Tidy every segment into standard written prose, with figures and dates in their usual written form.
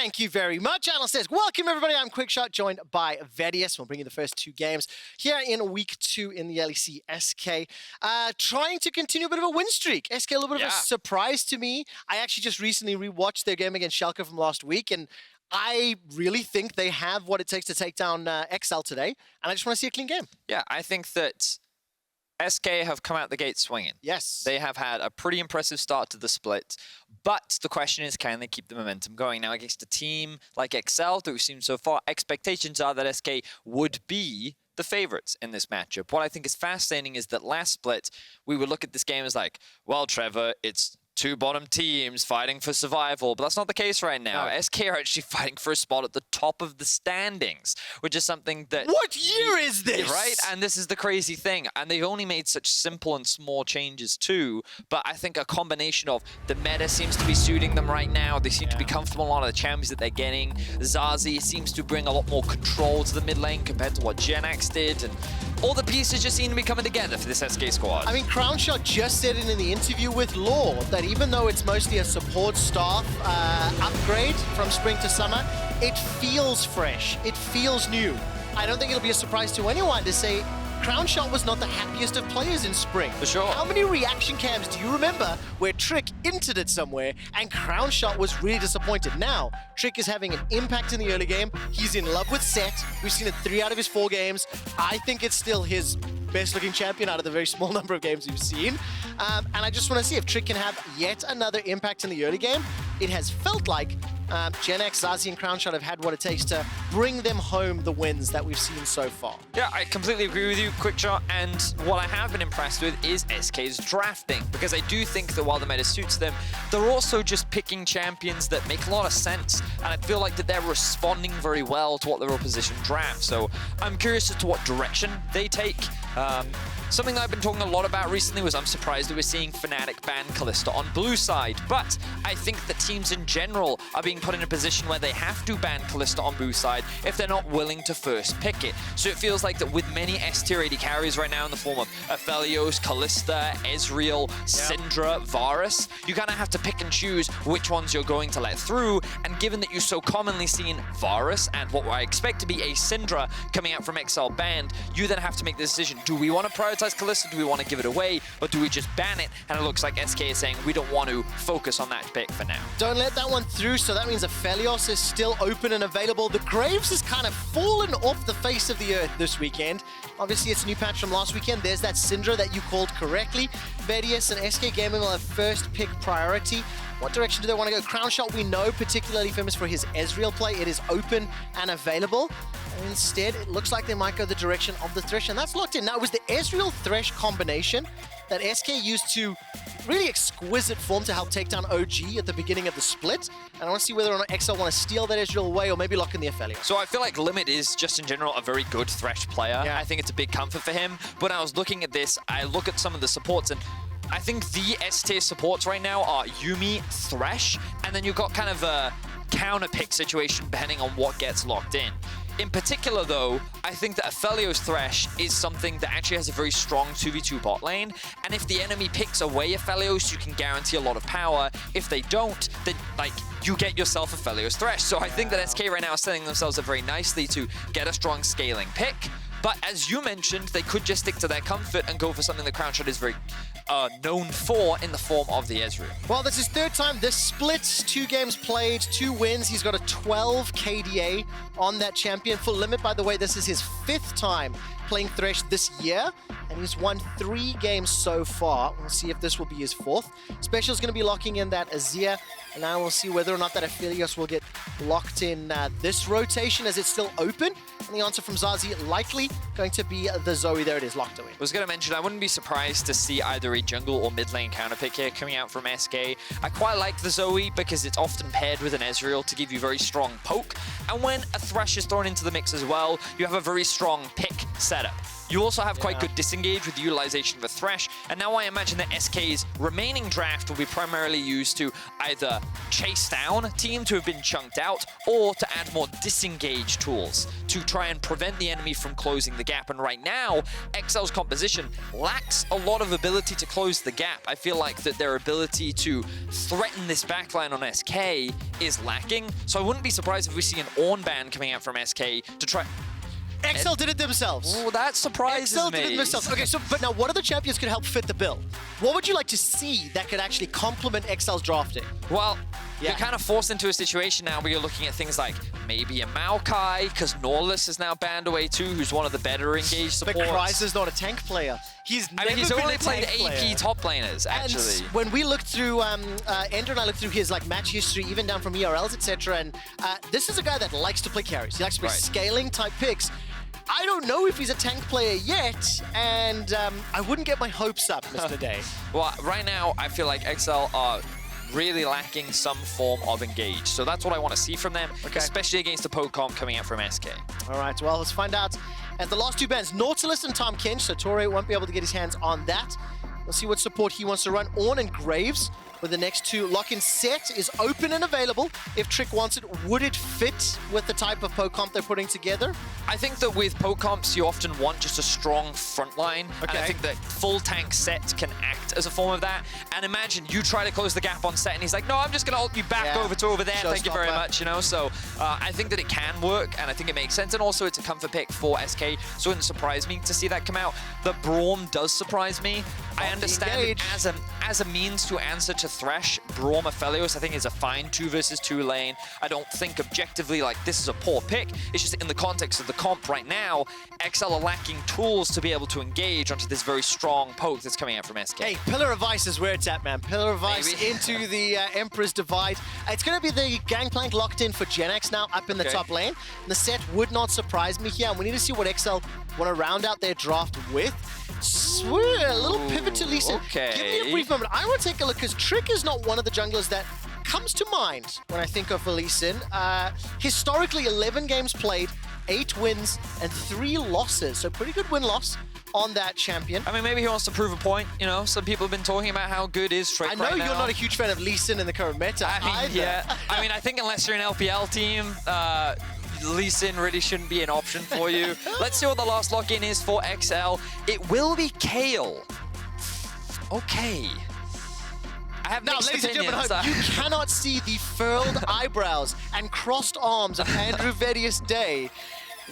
Thank you very much, Alan says. Welcome, everybody. I'm Quickshot, joined by Vedius. We'll bring you the first two games here in week 2 in the LEC SK. Trying to continue a bit of a win streak. SK, a little bit of a surprise to me. I actually just recently rewatched their game against Schalke from last week, and I really think they have what it takes to take down XL today, and I just want to see a clean game. Yeah, I think that SK have come out the gate swinging. Yes. They have had a pretty impressive start to the split, but the question is, can they keep the momentum going? Now, against a team like XL, that we've seen so far, expectations are that SK would be the favorites in this matchup. What I think is fascinating is that last split, we would look at this game as like, well, Trevor, it's two bottom teams fighting for survival, but that's not the case right now. No. SK are actually fighting for a spot at the top of the standings, which is something that... What year is this? Right? And this is the crazy thing. And they've only made such simple and small changes too, but I think a combination of the meta seems to be suiting them right now. They seem to be comfortable in a lot of the champions that they're getting. ZaZee seems to bring a lot more control to the mid lane compared to what Jenax did, and all the pieces just seem to be coming together for this SK squad. I mean, Crownshot just said it in the interview with Laure that even though it's mostly a support staff upgrade from spring to summer, it feels fresh. It feels new. I don't think it'll be a surprise to anyone to say Crownshot was not the happiest of players in spring. For sure. How many reaction cams do you remember where Trick entered it somewhere and Crownshot was really disappointed? Now, Trick is having an impact in the early game. He's in love with Set. We've seen it 3 out of his 4 games. I think it's still his best-looking champion out of the very small number of games we've seen. And I just want to see if Trick can have yet another impact in the early game. It has felt like Jenax, ZaZee, and Crownshot have had what it takes to bring them home the wins that we've seen so far. Yeah, I completely agree with you, Quickshot, and what I have been impressed with is SK's drafting, because I do think that while the meta suits them, they're also just picking champions that make a lot of sense, and I feel like that they're responding very well to what their opposition drafts. So I'm curious as to what direction they take. Something that I've been talking a lot about recently was I'm surprised that we're seeing Fnatic ban Kalista on blue side, but I think that teams in general are being put in a position where they have to ban Kalista on blue side if they're not willing to first pick it. So it feels like that with many S-tier AD carries right now in the form of Aphelios, Kalista, Ezreal, Syndra, Varus, you kind of have to pick and choose which ones you're going to let through, and given that you've so commonly seen Varus and what I expect to be a Syndra coming out from XL banned, you then have to make the decision, do we want to prioritize Kalista, do we want to give it away, or do we just ban it? And it looks like SK is saying we don't want to focus on that pick for now. Don't let that one through, so that means Aphelios is still open and available. The Graves has kind of fallen off the face of the earth this weekend. Obviously, it's a new patch from last weekend. There's that Syndra that you called correctly. Vedius and SK Gaming will have first pick priority. What direction do they want to go? Crownshot, we know, particularly famous for his Ezreal play. It is open and available. And instead, it looks like they might go the direction of the Thresh, and that's locked in. Now, it was the Ezreal-Thresh combination that SK used to really exquisite form to help take down OG at the beginning of the split. And I want to see whether or not XL want to steal that Ezreal away or maybe lock in the Aphelios. So I feel like Limit is just in general a very good Thresh player. Yeah. I think it's a big comfort for him. But when I was looking at this, I look at some of the supports, and I think the S-tier supports right now are Yuumi, Thresh, and then you've got kind of a counter pick situation depending on what gets locked in. In particular, though, I think that Aphelios Thresh is something that actually has a very strong 2v2 bot lane, and if the enemy picks away Aphelios, you can guarantee a lot of power. If they don't, then, like, you get yourself Aphelios Thresh. So I think that SK right now is setting themselves up very nicely to get a strong scaling pick. But as you mentioned, they could just stick to their comfort and go for something that Crownshot is very known for in the form of the Ezreal. Well, this is 3rd time this splits. 2 games played, 2 wins. He's got a 12 KDA on that champion. Full Limit, by the way, this is his 5th time playing Thresh this year, and he's won 3 games so far. We'll see if this will be his 4th. Special's going to be locking in that Azir, and now we'll see whether or not that Aphelios will get locked in this rotation as it's still open. And the answer from ZaZee likely going to be the Zoe. There it is, locked away. I was going to mention, I wouldn't be surprised to see either a jungle or mid lane counter pick here coming out from SK. I quite like the Zoe because it's often paired with an Ezreal to give you very strong poke. And when a Thresh is thrown into the mix as well, you have a very strong pick set setup. You also have quite good disengage with the utilization of a Thresh, and now I imagine that SK's remaining draft will be primarily used to either chase down teams who have been chunked out, or to add more disengage tools to try and prevent the enemy from closing the gap. And right now, XL's composition lacks a lot of ability to close the gap. I feel like that their ability to threaten this backline on SK is lacking, so I wouldn't be surprised if we see an Ornn ban coming out from SK to try... XL did it themselves. Oh, that surprises me. XL did it themselves. Okay, so but now what other champions could help fit the bill? What would you like to see that could actually complement XL's drafting? Well, you're kind of forced into a situation now where you're looking at things like maybe a Maokai, because Norlis is now banned away too, who's one of the better engaged supports. But Kryze is not a tank player. He's only played AP top laners, actually. And when we looked through, Ender and I looked through his match history, even down from ERLs, etc. And this is a guy that likes to play carries. He likes to play scaling type picks. I don't know if he's a tank player yet, and I wouldn't get my hopes up, Mr. Day. Well, right now, I feel like XL are really lacking some form of engage. So that's what I want to see from them, especially against the poke comp coming out from SK. All right, well, let's find out. At the last two bans, Nautilus and Tom Kench, so Torre won't be able to get his hands on that. We'll see what support he wants to run. Ornn and Graves with the next two. Lock-in set is open and available. If Trick wants it, would it fit with the type of poke comp they're putting together? I think that with poke comps, you often want just a strong front line. And I think that full tank set can act as a form of that. And imagine you try to close the gap on set, and he's like, no, I'm just going to ult you back over to over there. Thank you very much, you know? So I think that it can work, and I think it makes sense. And also, it's a comfort pick for SK, so it wouldn't surprise me to see that come out. The Braum does surprise me. I understand it as a means to answer to Thresh. Braum Aphelios, I think, is a fine 2 versus 2 lane. I don't think objectively like this is a poor pick. It's just in the context of the comp right now, XL are lacking tools to be able to engage onto this very strong poke that's coming out from SK. Hey, Pillar of Ice is where it's at, man. Pillar of Ice into the Emperor's Divide. It's going to be the Gangplank locked in for Jenax now up in the top lane. And the set would not surprise me here. And we need to see what XL want to round out their draft with. A little pivot to Lee Sin. Give me a brief moment. I want to take a look, because Trick is not one of the junglers that comes to mind when I think of Lee Sin. Historically, 11 games played, 8 wins and 3 losses. So pretty good win-loss on that champion. I mean, maybe he wants to prove a point. You know, some people have been talking about how good is Trick right now. I know you're not a huge fan of Lee Sin in the current meta either. Yeah, I mean, I think unless you're an LPL team, Lee Sin really shouldn't be an option for you. Let's see what the last lock-in is for XL. It will be Kayle. Okay. I have mixed opinions. Ladies and gentlemen, you cannot see the furled eyebrows and crossed arms of Andrew Vedius Day.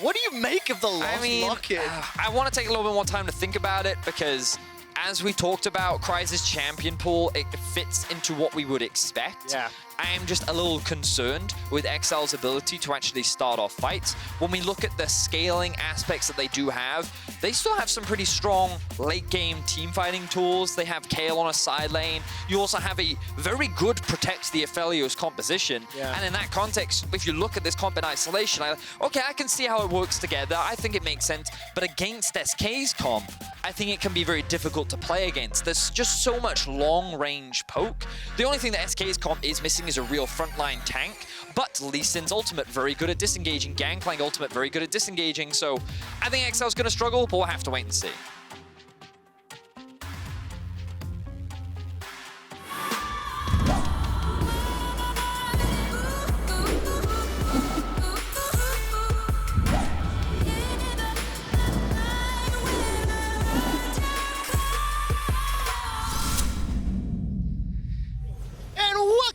What do you make of the last lock-in? I want to take a little bit more time to think about it, because as we talked about, Kryze's champion pool, it fits into what we would expect. Yeah. I am just a little concerned with XL's ability to actually start off fights. When we look at the scaling aspects that they do have, they still have some pretty strong late-game team fighting tools. They have Kayle on a side lane. You also have a very good protect the Aphelios composition. Yeah. And in that context, if you look at this comp in isolation, I can see how it works together. I think it makes sense. But against SK's comp, I think it can be very difficult to play against. There's just so much long-range poke. The only thing that SK's comp is missing is a real frontline tank, but Lee Sin's ultimate very good at disengaging, Gangplank ultimate very good at disengaging, so I think XL's going to struggle, but we'll have to wait and see.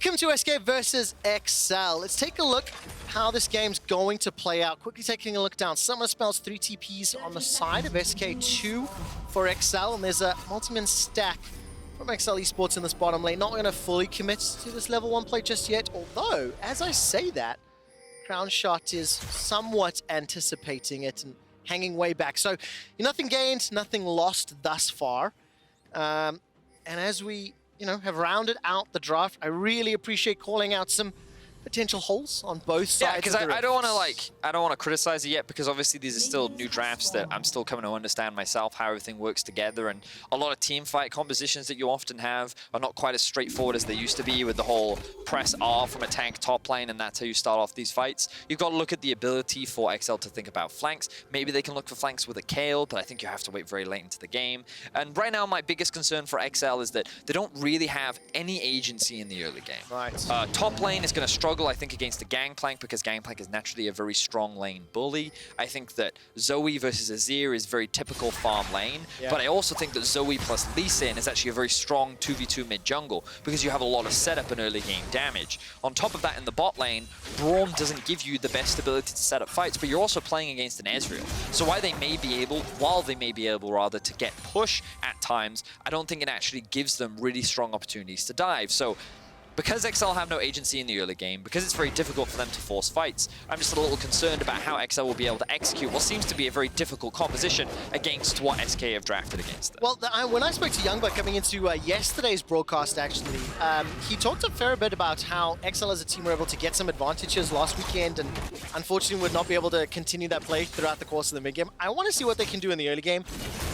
Welcome to SK versus XL. Let's take a look how this game's going to play out. Quickly taking a look down. Summer spells 3 TPs on the side of SK, 2 for XL, and there's a multi-man stack from XL Esports in this bottom lane. Not going to fully commit to this level 1 play just yet, although, as I say that, Crownshot is somewhat anticipating it and hanging way back. So, nothing gained, nothing lost thus far. And as we have rounded out the draft, I really appreciate calling out some potential holes on both sides. Yeah, because I don't want to rift. I don't want to criticize it yet, because obviously these are still new drafts that I'm still coming to understand myself how everything works together, and a lot of team fight compositions that you often have are not quite as straightforward as they used to be with the whole press R from a tank top lane, and that's how you start off these fights. You've got to look at the ability for XL to think about flanks. Maybe they can look for flanks with a Kayle, but I think you have to wait very late into the game. And right now my biggest concern for XL is that they don't really have any agency in the early game. Right. Top lane is going to struggle, I think, against the Gangplank, because Gangplank is naturally a very strong lane bully. I think that Zoe versus Azir is very typical farm lane, but I also think that Zoe plus Lee Sin is actually a very strong 2v2 mid jungle, because you have a lot of setup and early game damage. On top of that, in the bot lane, Braum doesn't give you the best ability to set up fights, but you're also playing against an Ezreal. So while they may be able to get push at times, I don't think it actually gives them really strong opportunities to dive. So because XL have no agency in the early game, because it's very difficult for them to force fights, I'm just a little concerned about how XL will be able to execute what seems to be a very difficult composition against what SK have drafted against them. Well, when I spoke to Youngbuck coming into yesterday's broadcast, actually, he talked a fair bit about how XL as a team were able to get some advantages last weekend, and unfortunately would not be able to continue that play throughout the course of the mid-game. I want to see what they can do in the early game,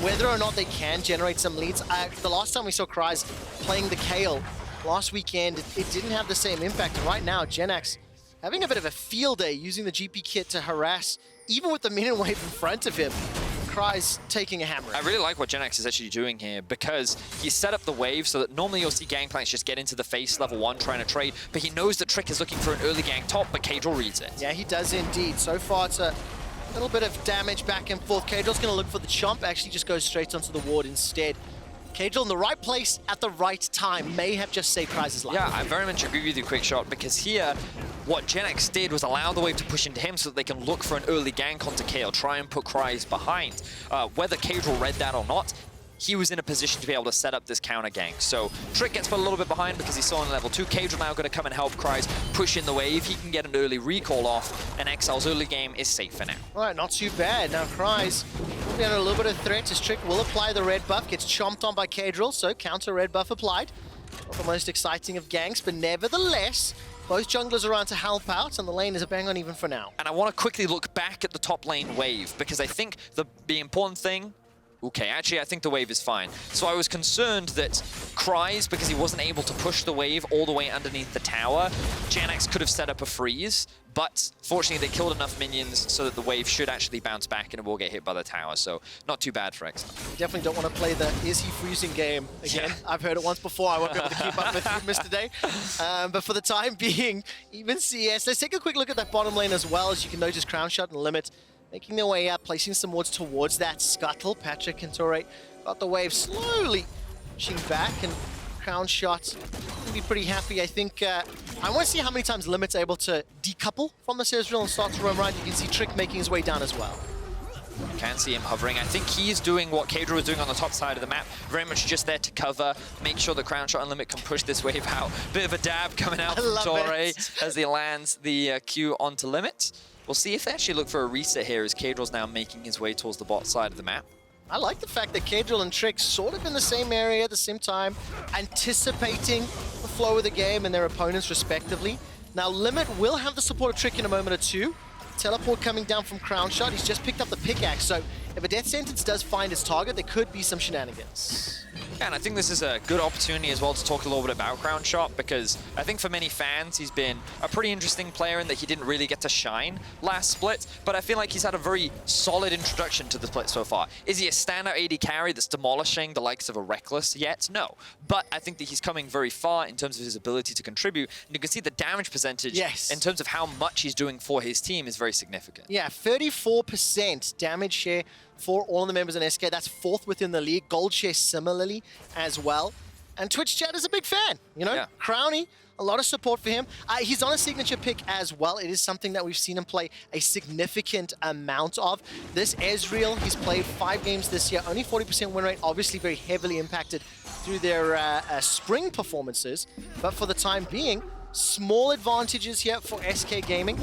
whether or not they can generate some leads. The last time we saw Kryze playing the Kayle last weekend, it didn't have the same impact. And right now, Jenax having a bit of a field day using the GP kit to harass, even with the minion wave in front of him. Kryze taking a hammer. I really like what Jenax is actually doing here, because he set up the wave so that normally you'll see Gangplanks just get into the face level 1 trying to trade, but he knows that Trick is looking for an early gang top, but Caedrel reads it. Yeah, he does indeed. So far, it's a little bit of damage back and forth. Caedrel's going to look for the chomp, actually just goes straight onto the ward instead. Caedrel in the right place at the right time may have just saved Kryze's life. Yeah, I very much agree with you, Quickshot, because here, what Jenax did was allow the wave to push into him so that they can look for an early gank onto Kayle, try and put Kryze behind. Whether Caedrel read that or not, he was in a position to be able to set up this counter gank. So Trick gets put a little bit behind because he's still on level 2. Caedrel now going to come and help Kryze push in the wave. He can get an early recall off, and XL's early game is safe for now. All right, not too bad. Now Kryze will be under a little bit of threat as Trick will apply the red buff, gets chomped on by Caedrel, so counter red buff applied. Not the most exciting of ganks, but nevertheless, both junglers around to help out, and the lane is a bang on even for now. And I want to quickly look back at the top lane wave, because I think the important thing... Okay, actually, I think the wave is fine. So I was concerned that Kryze, because he wasn't able to push the wave all the way underneath the tower, Jenax could have set up a freeze, but fortunately they killed enough minions so that the wave should actually bounce back and it will get hit by the tower, so not too bad for XL. You definitely don't want to play the is he freezing game again. Yeah. I've heard it once before, I won't be able to keep up with you, Mr. Day. But for the time being, even CS, let's take a quick look at that bottom lane as well. As you can notice, Crownshot and Limit making their way up, placing some wards towards that scuttle. Patrik and Torre got the wave slowly pushing back, and Crownshot will be pretty happy. I think I want to see how many times Limit's able to decouple from the Ezreal and start to roam around. You can see Trick making his way down as well. You can see him hovering. I think he's doing what Caedrel was doing on the top side of the map, very much just there to cover, make sure the Crownshot and Limit can push this wave out. Bit of a dab coming out from Torre as he lands the Q onto Limit. We'll see if they actually look for a reset here, as Caedrel's now making his way towards the bot side of the map. I like the fact that Caedrel and Trick sort of in the same area at the same time, anticipating the flow of the game and their opponents respectively. Now Limit will have the support of Trick in a moment or two. Teleport coming down from Crownshot. He's just picked up the pickaxe, so if a death sentence does find its target, there could be some shenanigans. Yeah, and I think this is a good opportunity as well to talk a little bit about Crownshot, because I think for many fans he's been a pretty interesting player in that he didn't really get to shine last split, but I feel like he's had a very solid introduction to the split so far. Is he a standout AD carry that's demolishing the likes of a Reckless yet? No. But I think that he's coming very far in terms of his ability to contribute, and you can see the damage percentage in terms of how much he's doing for his team is very significant. Yeah, 34% damage share for all of the members in SK. That's 4th within the league. Gold share similarly as well. And Twitch chat is a big fan, you know? Yeah. Crowny, a lot of support for him. He's on a signature pick as well. It is something that we've seen him play a significant amount of. This Ezreal, he's played 5 games this year, only 40% win rate, obviously very heavily impacted through their spring performances. But for the time being, small advantages here for SK Gaming.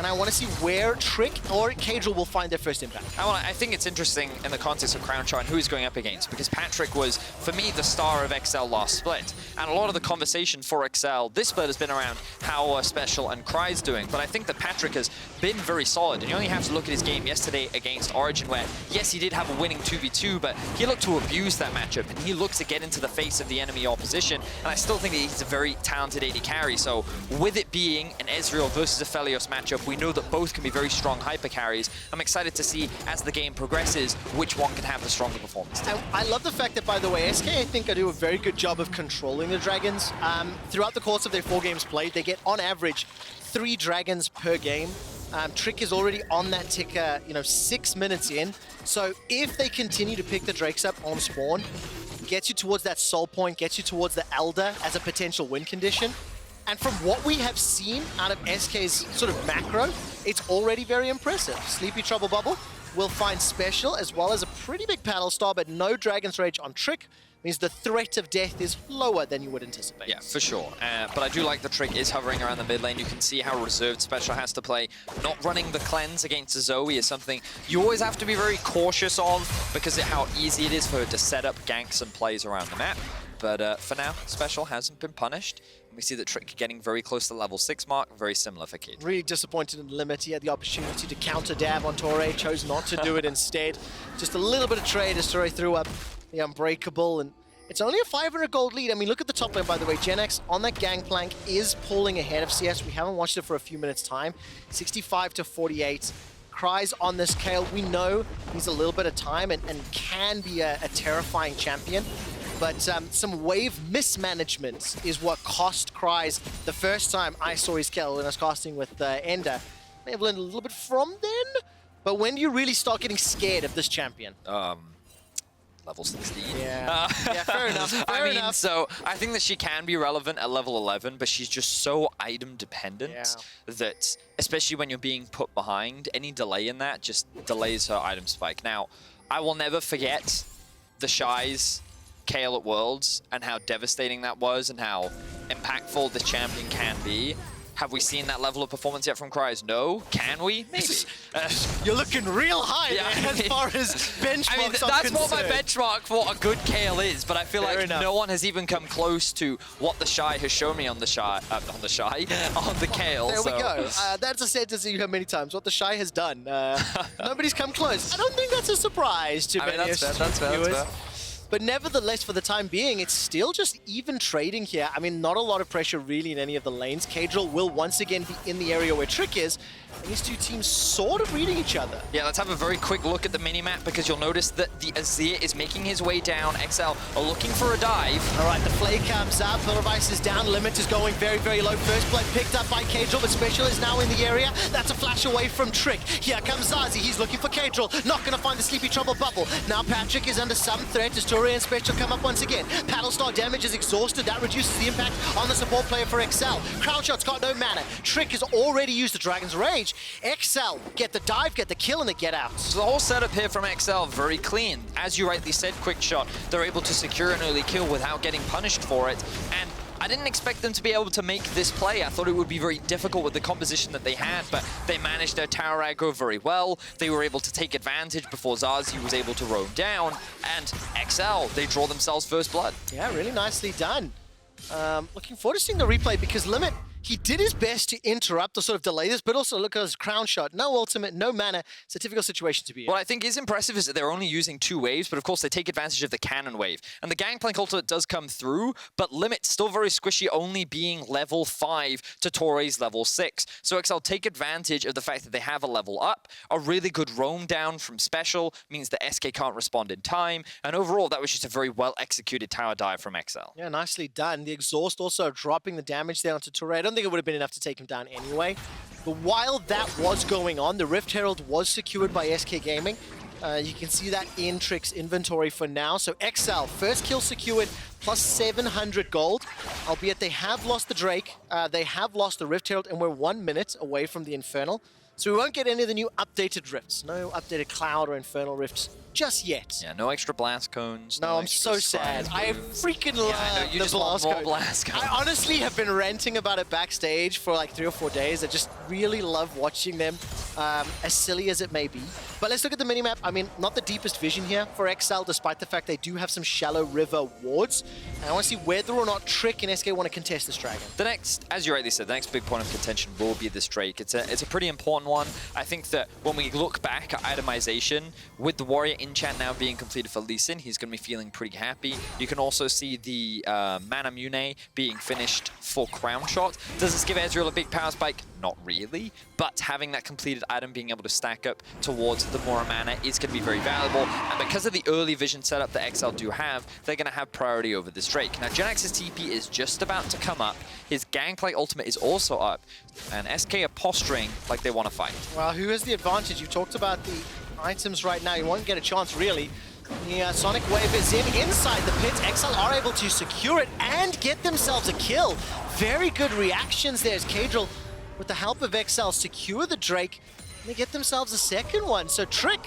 and I want to see where Trick or Caedrel will find their first impact. I think it's interesting in the context of Crownshot and who he's going up against, because Patrik was, for me, the star of XL last split. And a lot of the conversation for XL this split has been around how Special and Kryze doing. But I think that Patrik has been very solid. And you only have to look at his game yesterday against Origin, where, yes, he did have a winning 2v2, but he looked to abuse that matchup. And he looked to get into the face of the enemy opposition. And I still think that he's a very talented AD carry. So with it being an Ezreal versus Aphelios matchup, we know that both can be very strong hyper carries. I'm excited to see, as the game progresses, which one can have the stronger performance. I love the fact that, by the way, SK, I think, do a very good job of controlling the dragons. Throughout the course of their 4 games played, they get, on average, 3 dragons per game. Trick is already on that ticker, 6 minutes in. So if they continue to pick the drakes up on spawn, gets you towards that soul point, gets you towards the Elder as a potential win condition. And from what we have seen out of SK's sort of macro, it's already very impressive. Sleepy Trouble Bubble will find Special as well as a pretty big paddle star, but no Dragon's Rage on Trick. Means the threat of death is lower than you would anticipate. Yeah, for sure. But I do like the Trick is hovering around the mid lane. You can see how reserved Special has to play. Not running the cleanse against ZaZee is something you always have to be very cautious of because of how easy it is for her to set up ganks and plays around the map. But for now, Special hasn't been punished. And we see that Trick getting very close to the level 6 mark, very similar for Kid. Really disappointed in the Limit. He had the opportunity to counter dab on Torre, chose not to do it instead. Just a little bit of trade as Torre threw up the Unbreakable, and it's only a 500 gold lead. I mean, look at the top lane, by the way. Jenax on that Gangplank is pulling ahead of CS. We haven't watched it for a few minutes' time. 65 to 48. Kryze on this Kayle. We know he's a little bit of time and can be a terrifying champion. But some wave mismanagement is what cost Kryze the first time I saw his Kayle when I was casting with Ender. May have learned a little bit from then, but when do you really start getting scared of this champion? Level 16. Yeah, yeah, fair enough. Fair enough. So I think that she can be relevant at level 11, but she's just so item dependent that, especially when you're being put behind, any delay in that just delays her item spike. Now, I will never forget the Shy's Kayle at Worlds and how devastating that was and how impactful the champion can be. Have we seen that level of performance yet from Kryze? No. Can we? Maybe. You're looking real high as far as benchmarks that's what my benchmark for a good Kayle is, but I feel like no one has even come close to what the Shy has shown me on the Kayle. There we go. That's a sentence that you heard many times. What the Shy has done. Nobody's come close. I don't think that's a surprise to many that's fair. That's fair. But nevertheless, for the time being, it's still just even trading here. I mean, not a lot of pressure really in any of the lanes. Caedrel will once again be in the area where Trick is, and these two teams sort of reading each other. Yeah, let's have a very quick look at the minimap because you'll notice that the Azir is making his way down. XL are looking for a dive. All right, the play comes up. Pillarvice is down. Limit is going very, very low. First blood picked up by Caedrel, but Special is now in the area. That's a flash away from Trick. Here comes ZaZee. He's looking for Caedrel. Not going to find the Sleepy Trouble Bubble. Now Patrik is under some threat as Torre and Special come up once again. Paddle Star damage is exhausted. That reduces the impact on the support player for XL. Crownshot's got no mana. Trick has already used the Dragon's Rage. XL get the dive, get the kill, and they get out. So the whole setup here from XL, very clean. As you rightly said, Quickshot, they're able to secure an early kill without getting punished for it. And I didn't expect them to be able to make this play. I thought it would be very difficult with the composition that they had, but they managed their tower aggro very well. They were able to take advantage before ZaZee was able to roam down. And XL, they draw themselves first blood. Yeah, really nicely done. Looking forward to seeing the replay because Limit, he did his best to interrupt or sort of delay this, but also look at his Crownshot. No ultimate, no mana. It's a difficult situation to be in. What I think is impressive is that they're only using 2 waves, but of course they take advantage of the cannon wave. And the Gangplank ultimate does come through, but Limit still very squishy, only being level 5 to Torre's level 6. So XL take advantage of the fact that they have a level up. A really good roam down from Special means that SK can't respond in time. And overall, that was just a very well-executed tower dive from XL. Yeah, nicely done. The exhaust also dropping the damage down to Torre. I don't think it would have been enough to take him down anyway. But while that was going on, the Rift Herald was secured by SK Gaming. You can see that in Trick's inventory for now. So XL, first kill secured plus 700 gold, albeit they have lost the Drake, they have lost the Rift Herald, and we're 1 minute away from the Infernal. So we won't get any of the new updated rifts. No updated Cloud or Infernal rifts just yet. Yeah, no extra blast cones. No, I'm so sad. I freaking love the blast cone. Blast cones. I honestly have been ranting about it backstage for like 3 or 4 days. I just really love watching them, as silly as it may be. But let's look at the minimap. I mean, not the deepest vision here for XL, despite the fact they do have some shallow river wards. And I want to see whether or not Trick and SK want to contest this dragon. The next, as you rightly said, the next big point of contention will be this Drake. It's a pretty important one. I think that when we look back at itemization, with the Warrior enchant now being completed for Lee Sin, he's going to be feeling pretty happy. You can also see the Mana Mune being finished for Crownshot. Does this give Ezreal a big power spike? Not really, but having that completed item being able to stack up towards the more mana is going to be very valuable. And because of the early vision setup that XL do have, they're going to have priority over this Drake. Now, Jenax's TP is just about to come up. His Gangplank ultimate is also up, and SK are posturing like they want to fight. Well, who has the advantage? You talked about the items right now. You won't get a chance, really. The Sonic Wave is inside the pit. XL are able to secure it and get themselves a kill. Very good reactions there as Caedrel, with the help of XL, secure the Drake. And they get themselves a second one. So Trick,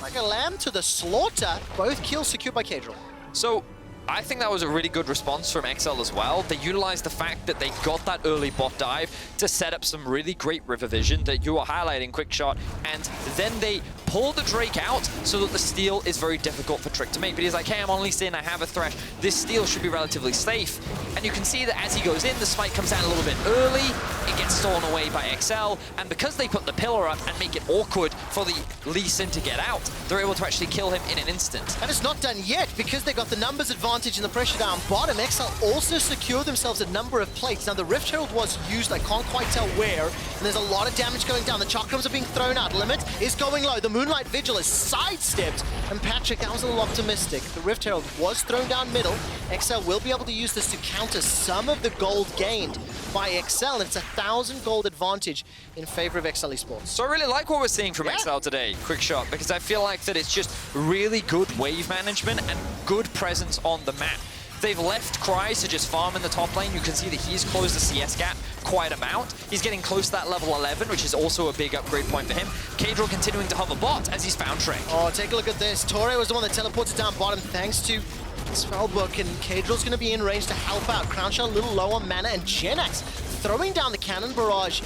like a lamb to the slaughter, both kills secured by Caedrel. So I think that was a really good response from XL as well. They utilized the fact that they got that early bot dive to set up some really great river vision that you are highlighting, Quickshot, and then they pull the Drake out so that the steal is very difficult for Trick to make. But he's like, hey, I'm on Lee Sin, I have a Thresh. This steal should be relatively safe. And you can see that as he goes in, the smite comes down a little bit early. It gets stolen away by XL. And because they put the pillar up and make it awkward for the Lee Sin to get out, they're able to actually kill him in an instant. And it's not done yet because they got the numbers advantage and the pressure down bottom. XL also secured themselves a number of plates. Now the Rift Herald was used, I can't quite tell where, and there's a lot of damage going down. The chakrams are being thrown out. Limit is going low. The Moonlight Vigil is sidestepped, and Patrik, that was a little optimistic. The Rift Herald was thrown down middle. XL will be able to use this to counter some of the gold gained by XL, and it's 1,000 gold advantage in favor of XL Esports. So I really like what we're seeing from XL today, Quickshot, because I feel like that it's just really good wave management and good presence on the map. They've left Kryze to just farm in the top lane. You can see that he's closed the CS gap quite a amount. He's getting close to that level 11, which is also a big upgrade point for him. Caedrel continuing to hover bot as he's found Trick. Oh, take a look at this. Torre was the one that teleported down bottom thanks to Spellbook, and Caedrel's going to be in range to help out. Crownshot a little low on mana, and Jenax throwing down the cannon barrage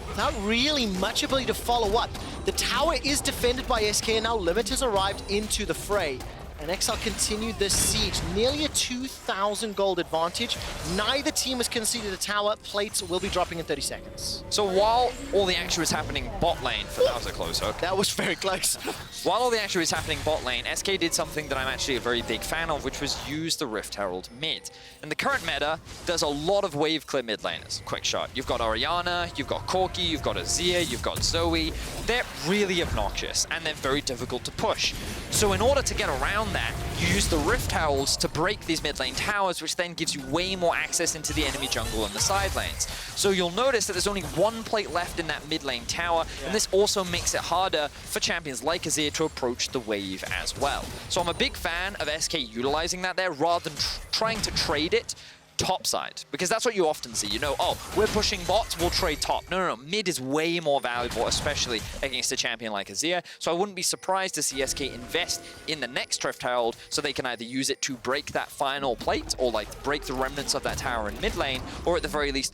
without really much ability to follow up. The tower is defended by SK, and now Limit has arrived into the fray. And XL continued this siege, nearly a 2,000 gold advantage. Neither team has conceded a tower. Plates will be dropping in 30 seconds. So while all the action was happening bot lane, that was a close hook. That was very close. While all the action was happening bot lane, SK did something that I'm actually a very big fan of, which was use the Rift Herald mid. In the current meta, there's a lot of wave clear mid laners. Quickshot. You've got Orianna, you've got Corki, you've got Azir, you've got Zoe. They're really obnoxious, and they're very difficult to push. So in order to get around that, you use the Rift Heralds to break these mid lane towers, which then gives you way more access into the enemy jungle and the side lanes. So you'll notice that there's only one plate left in that mid lane tower, and this also makes it harder for champions like Azir to approach the wave as well. So I'm a big fan of SK utilizing that there rather than trying to trade it topside, because that's what you often see. You know, oh, we're pushing bots, we'll trade top. No, mid is way more valuable, especially against a champion like Azir. So I wouldn't be surprised to see SK invest in the next Rift Herald so they can either use it to break that final plate or like break the remnants of that tower in mid lane, or at the very least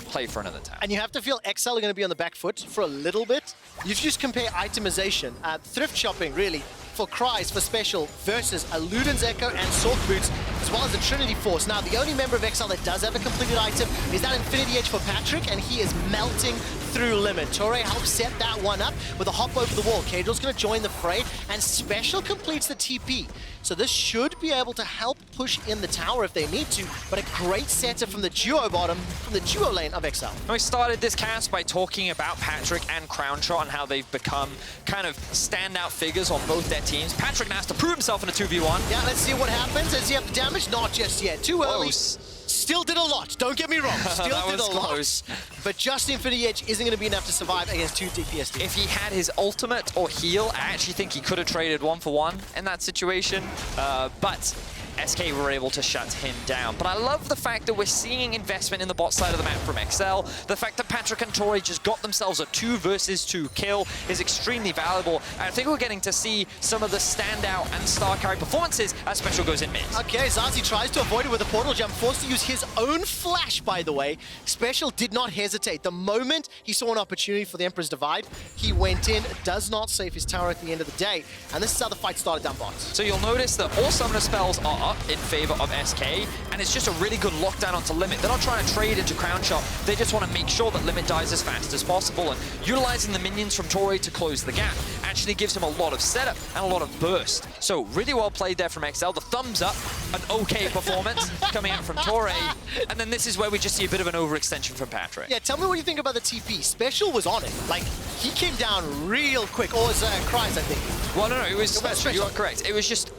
play for another tower. And you have to feel XL are going to be on the back foot for a little bit. You just compare itemization, thrift shopping really, for Kryze for special versus a Luden's Echo and Sword Boots, as well as the Trinity Force. Now, the only member of XL that does have a completed item is that Infinity Edge for Patrik, and he is melting through Limit. Torre helps set that one up with a hop over the wall. Caedrel's going to join the fray, and Special completes the TP. So this should be able to help push in the tower if they need to, but a great setup from the duo bottom, from the duo lane of XL. We started this cast by talking about Patrik and Crownshot and how they've become kind of standout figures on both their teams. Patrik now has to prove himself in a 2v1. Yeah, let's see what happens. Does he have the damage? Not just yet. Too early. Still did a lot. Don't get me wrong. Still did a lot. But just Infinity Edge isn't going to be enough to survive against 2 DPS teams. If he had his ultimate or heal, I actually think he could have traded 1 for 1 in that situation. But SK were able to shut him down. But I love the fact that we're seeing investment in the bot side of the map from XL. The fact that Patrik and Torre just got themselves a 2 versus 2 kill is extremely valuable. And I think we're getting to see some of the standout and star carry performances as Special goes in mid. Okay, ZaZee tries to avoid it with a portal jump, forced to use his own flash, by the way. Special did not hesitate. The moment he saw an opportunity for the Emperor's Divide, he went in, does not save his tower at the end of the day. And this is how the fight started down bot. So you'll notice that all summoner spells are up in favor of SK, and it's just a really good lockdown onto Limit. They're not trying to trade into Crownshot. They just want to make sure that Limit dies as fast as possible, and utilizing the minions from Torre to close the gap actually gives him a lot of setup and a lot of burst. So really well played there from XL. The thumbs up, an okay performance coming out from Torre, and then this is where we just see a bit of an overextension from Patrik. Yeah, tell me what you think about the TP. Special was on it. Like, he came down real quick. Or was Kryze, I think. Well, no, it was Special. You are correct. It was just,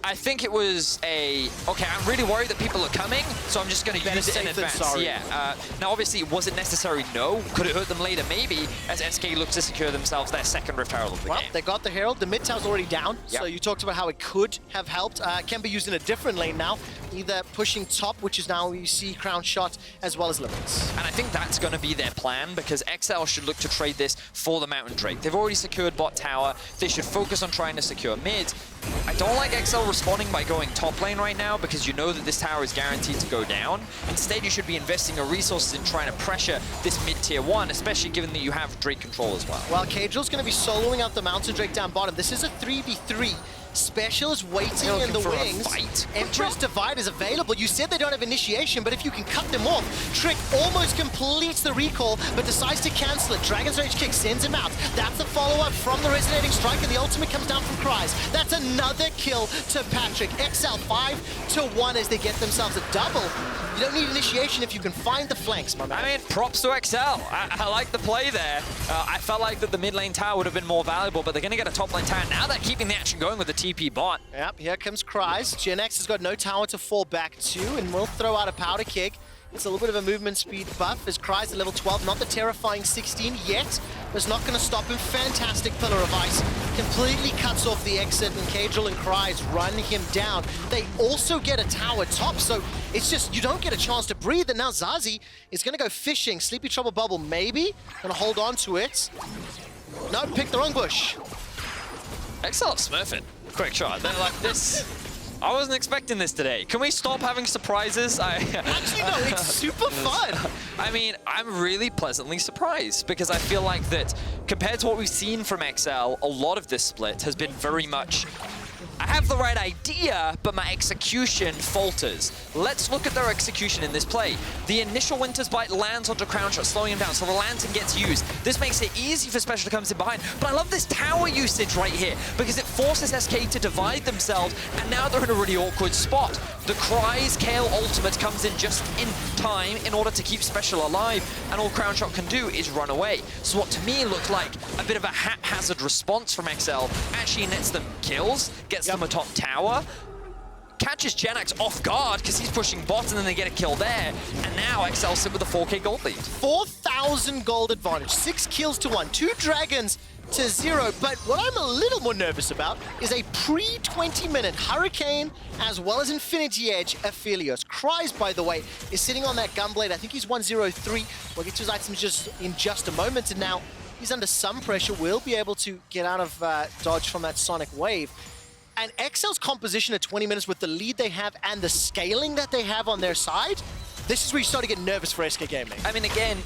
I think it was a, okay, I'm really worried that people are coming, so I'm just going to use it in advance. Sorry. Yeah. Now, obviously, was it necessary? No. Could it hurt them later? Maybe, as SK look to secure themselves their second Rift Herald of the game. They got the Herald. The mid tower's already down, Yep. so you talked about how it could have helped. Can be used in a different lane now, either pushing top, which is now you see Crownshot, as well as Limits. And I think that's going to be their plan, because XL should look to trade this for the Mountain Drake. They've already secured bot tower. They should focus on trying to secure mid. I don't like XL responding by going top lane right now, because you know that this tower is guaranteed to go down. Instead, you should be investing your resources in trying to pressure this mid-tier 1, especially given that you have Drake control as well. Well, Caedrel's going to be soloing out the Mountain Drake down bottom. This is a 3v3. Special is waiting in the wings. Emperor's Divide is available. You said they don't have initiation, but if you can cut them off, Trick almost completes the recall, but decides to cancel it. Dragon's Rage kick sends him out. That's the follow-up from the Resonating Strike, and the ultimate comes down from Kryze. That's another kill to Patrik. XL 5-1 as they get themselves a double. You don't need initiation if you can find the flanks, my man. I mean, props to XL. I like the play there. I felt like that the mid lane tower would have been more valuable, but they're going to get a top lane tower. Now they're keeping the action going with the TP bot. Yep, here comes Kryze. Jenax has got no tower to fall back to, and will throw out a powder kick. It's a little bit of a movement speed buff as Kryze at level 12, not the terrifying 16 yet, but it's not going to stop him. Fantastic Pillar of Ice. Completely cuts off the exit, and Caedrel and Kryze run him down. They also get a tower top, so it's just, you don't get a chance to breathe, and now ZaZee is going to go fishing. Sleepy Trouble Bubble, maybe. Going to hold on to it. No, pick the wrong bush. XL smurfing. Quickshot. They're like, this... I wasn't expecting this today. Can we stop having surprises? Actually, no, it's super fun. I mean, I'm really pleasantly surprised, because I feel like that compared to what we've seen from XL, a lot of this split has been very much, I have the right idea, but my execution falters. Let's look at their execution in this play. The initial Winter's Bite lands onto Crownshot, slowing him down, so the lantern gets used. This makes it easy for Special to come in behind, but I love this tower usage right here, because it forces SK to divide themselves, and now they're in a really awkward spot. The Kryze Kayle ultimate comes in just in time in order to keep Special alive, and all Crownshot can do is run away. So what to me looked like a bit of a haphazard response from XL actually nets them kills, gets them a top tower, catches Jenax off guard because he's pushing bot, and then they get a kill there. And now XL sit with a 4K gold lead. 4,000 gold advantage, 6 kills to 1, 2 dragons to 0. But what I'm a little more nervous about is a pre-20-minute Hurricane as well as Infinity Edge Aphelios. Kryze, by the way, is sitting on that Gunblade. I think he's 103. We'll get to his items in just a moment. And now he's under some pressure. Will be able to get out of dodge from that Sonic Wave. And XL's composition at 20 minutes with the lead they have and the scaling that they have on their side, this is where you start to get nervous for SK Gaming. I mean, again,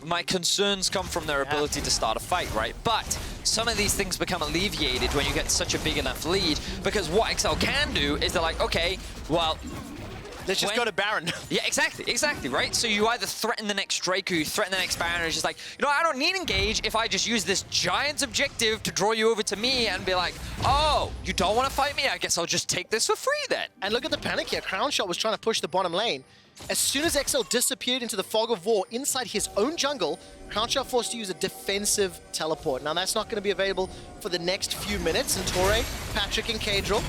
my concerns come from their ability to start a fight, right? But some of these things become alleviated when you get such a big enough lead, because what XL can do is they're like, okay, well, let's just go to Baron. Yeah, exactly, right? So you either threaten the next Drake or you threaten the next Baron. It's just like, you know, I don't need engage if I just use this giant's objective to draw you over to me and be like, oh, you don't want to fight me? I guess I'll just take this for free then. And look at the panic here. Crownshot was trying to push the bottom lane. As soon as XL disappeared into the fog of war inside his own jungle, Crownshot forced to use a defensive teleport. Now that's not going to be available for the next few minutes. And Torre, Patrik, and Caedrel,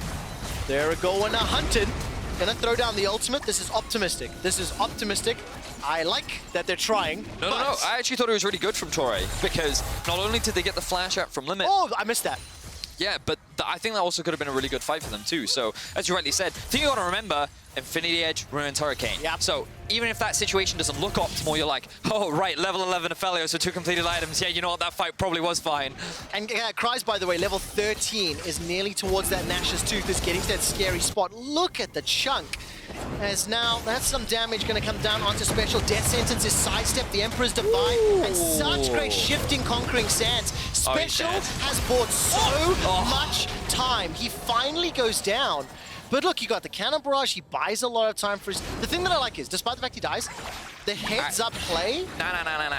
they're going hunting. Gonna throw down the ultimate. This is optimistic. I like that they're trying. No. I actually thought it was really good from Torre, because not only did they get the flash out from Limit. Oh, I missed that. Yeah, but I think that also could have been a really good fight for them too. So, as you rightly said, I think you got to remember, Infinity Edge, Ruined Hurricane. Yep. So, even if that situation doesn't look optimal, you're like, oh, right, level 11 Aphelios, so 2 completed items. Yeah, you know what, that fight probably was fine. And Kryze, by the way, level 13 is nearly towards that Nash's Tooth, is getting to that scary spot. Look at the chunk. As now, that's some damage going to come down onto Special. Death Sentence is sidestep, the Emperor's Divide, and such great shifting, conquering sands. Special has bought so much time. He finally goes down. But look, you got the Cannon Barrage, he buys a lot of time for his... The thing that I like is, despite the fact he dies, the heads-up play... No.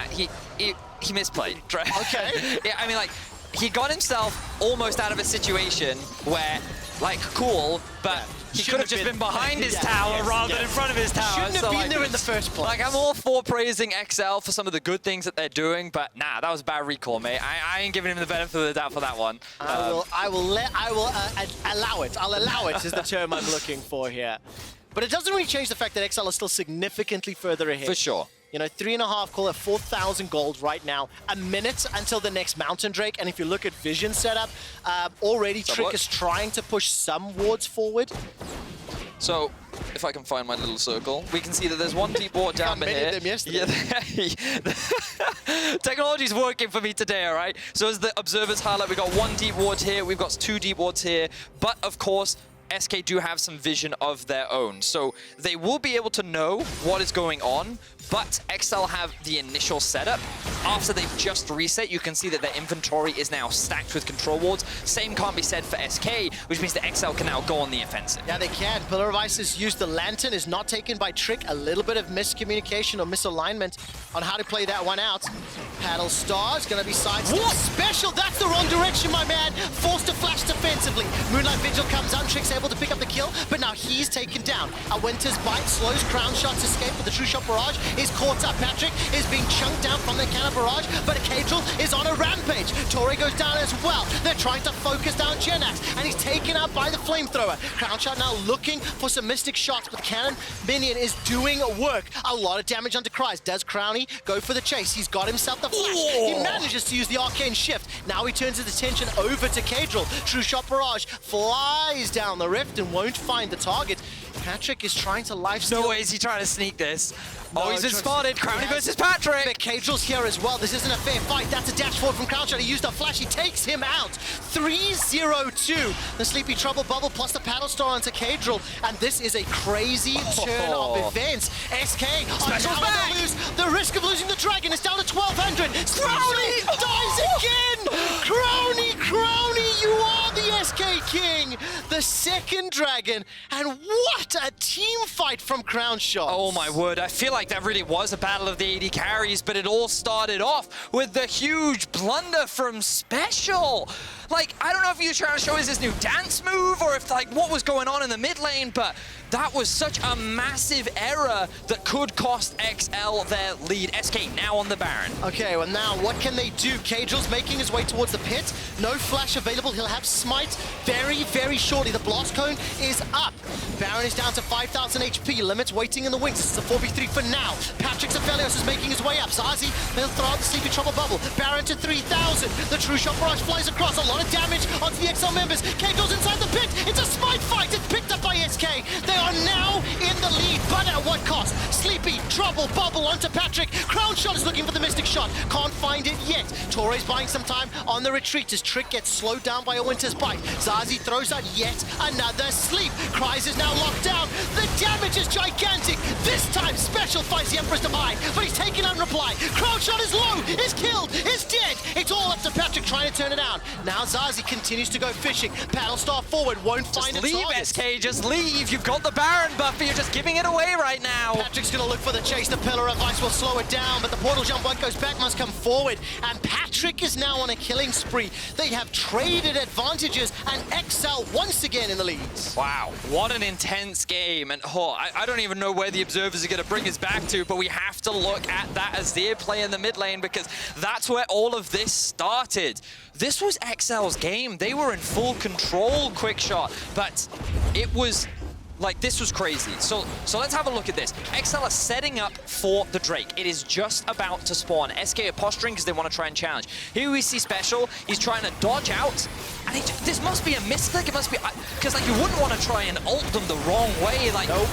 He misplayed. Okay. Yeah, I mean, like, he got himself almost out of a situation where, like, cool, but... He could have just been behind his tower rather than in front of his tower. Shouldn't have been there in the first place. Like, I'm all for praising XL for some of the good things that they're doing, but nah, that was a bad recall, mate. I ain't giving him the benefit of the doubt for that one. I will allow it. I'll allow it is the term I'm looking for here. But it doesn't really change the fact that XL is still significantly further ahead. For sure. You know, 3.5, call it 4,000 gold right now. A minute until the next Mountain Drake. And if you look at Vision setup, already Trick is trying to push some wards forward. So, if I can find my little circle, we can see that there's one deep ward down here. Them yesterday. Yeah, technology's working for me today, all right? So as the observers highlight, we've got one deep ward here, we've got 2 deep wards here, but of course, SK do have some vision of their own. So they will be able to know what is going on, but XL have the initial setup. After they've just reset, you can see that their inventory is now stacked with control wards. Same can't be said for SK, which means that XL can now go on the offensive. Yeah, they can. Pillar of Ice has used the Lantern, is not taken by Trick. A little bit of miscommunication or misalignment on how to play that one out. Paddle Star is going to be sidestep. Special, that's the wrong direction, my man. Forced to flash defensively. Moonlight Vigil comes out, Trick's able to pick up the kill, but now he's taken down. A Winter's Bite slows Crownshot's escape, but the True Shot Barrage is caught up. Patrik is being chunked down from the Cannon Barrage, but Caedrel is on a rampage. Torre goes down as well. They're trying to focus down Jenax, and he's taken out by the Flamethrower. Crownshot now looking for some Mystic shots, but the Cannon Minion is doing work. A lot of damage onto Kryze. Does Crowny go for the chase? He's got himself the flash. He manages to use the Arcane Shift. Now he turns his attention over to Caedrel. True Shot Barrage flies down the rift and won't find the target. Patrik is trying to lifesteal. No way is he trying to sneak this. No, oh, he's been spotted. Crowny versus Patrik. But Caedrel's here as well. This isn't a fair fight. That's a dash forward from Crownshot. He used a flash. He takes him out. 3-0-2. The Sleepy Trouble Bubble plus the Paddle Star onto Caedrel. And this is a crazy turn of events. SK are now on the lose. The risk of losing the dragon is down to 1,200. Crowny dies again. Crowny, you are the SK King. The second dragon. And what a team fight from Crownshot. Oh my word. I feel like that really was a battle of the AD carries, but it all started off with the huge blunder from Special. Like, I don't know if he was trying to show us his new dance move or if, like, what was going on in the mid lane, but that was such a massive error that could cost XL their lead. SK now on the Baron. Okay, well now, what can they do? Caedrel's making his way towards the pit. No flash available. He'll have Smite very, very shortly. The Blast Cone is up. Baron is down to 5,000 HP. Limits waiting in the wings. This is a 4v3 for now. Patrick's Aphelios is making his way up. ZaZee, they'll throw out the Sleepy Trouble Bubble. Baron to 3,000. The True Shot Barrage flies across. A lot of damage onto the XL members. Caedrel's inside the pit. It's a Smite fight. It's picked up by SK. They are now in the lead, but at what cost? Sleepy Trouble Bubble onto Patrik. Crownshot is looking for the Mystic Shot. Can't find it yet. Torre's buying some time on the retreat as Trick gets slowed down by a Winter's Bite. ZaZee throws out yet another sleep. Kryze is now locked down. The damage is gigantic. This time, Special fights the Emperor's Divide, but he's taken on reply. Crownshot is low, is killed, is dead. It's all up to Patrik trying to turn it down. Now ZaZee continues to go fishing. Paddle Star forward, won't find a target. Just leave, SK, just leave. You've got the Baron buff, you're just giving it away right now. Patrick's gonna look for the chase. The Pillar of Ice will slow it down, but the portal jump one goes back, must come forward. And Patrik is now on a killing spree. They have traded advantages, and XL once again in the lead. Wow, what an intense game. And I don't even know where the observers are gonna bring us back to, but we have to look at that Azir play in the mid lane because that's where all of this started. This was XL's game. They were in full control, Quickshot, but it was Like, this was crazy. So let's have a look at this. XL are setting up for the Drake. It is just about to spawn. SK are posturing because they want to try and challenge. Here we see Special. He's trying to dodge out. And this must be a misclick. It must be... Because, like, you wouldn't want to try and ult them the wrong way. Like, nope.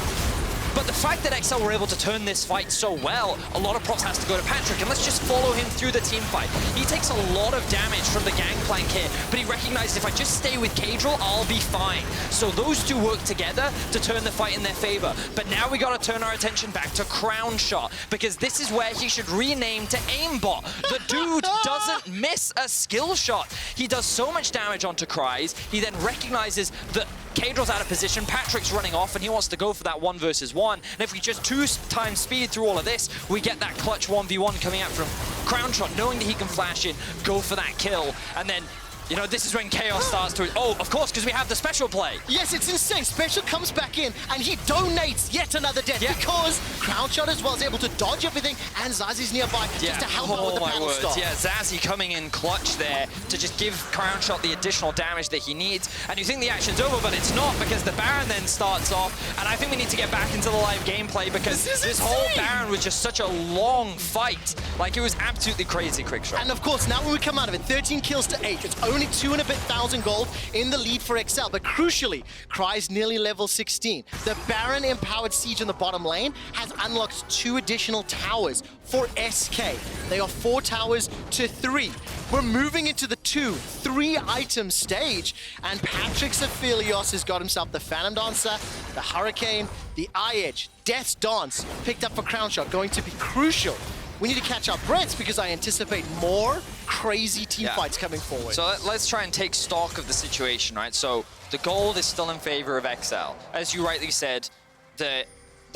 But the fact that XL were able to turn this fight so well, a lot of props has to go to Patrik, and let's just follow him through the team fight. He takes a lot of damage from the Gangplank here, but he recognizes if I just stay with Caedrel, I'll be fine. So those two work together to turn the fight in their favor. But now we gotta turn our attention back to Crownshot, because this is where he should rename to Aimbot. The dude doesn't miss a skill shot. He does so much damage onto Kryze, he then recognizes that Caedrel's out of position, Patrik's running off, and he wants to go for that 1 versus 1. And if we just 2x speed through all of this, we get that clutch 1v1 coming out from Crownshot, knowing that he can flash in, go for that kill, and then, you know, this is when chaos starts to... Oh, of course, because we have the special play. Yes, it's insane. Special comes back in, and he donates yet another death because Crownshot as well is able to dodge everything, and ZaZee's nearby just to help out with the panel stop. Yeah, ZaZee coming in clutch there to just give Crownshot the additional damage that he needs. And you think the action's over, but it's not, because the Baron then starts off, and I think we need to get back into the live gameplay, because this whole Baron was just such a long fight. Like, it was absolutely crazy, Quickshot. And of course, now when we come out of it, 13 kills to 8, it's only 2 and a bit thousand gold in the lead for XL, but crucially, Kryze nearly level 16. The Baron empowered siege in the bottom lane has unlocked 2 additional towers for SK. They are 4 towers to 3. We're moving into the 2-3 item stage, and Patrik's Aphelios has got himself the Phantom Dancer, the Hurricane, the Eye Edge, Death's Dance picked up for Crownshot, going to be crucial. We need to catch our breaths because I anticipate more crazy team fights coming forward. So let's try and take stock of the situation, right? So the gold is still in favor of XL. As you rightly said, the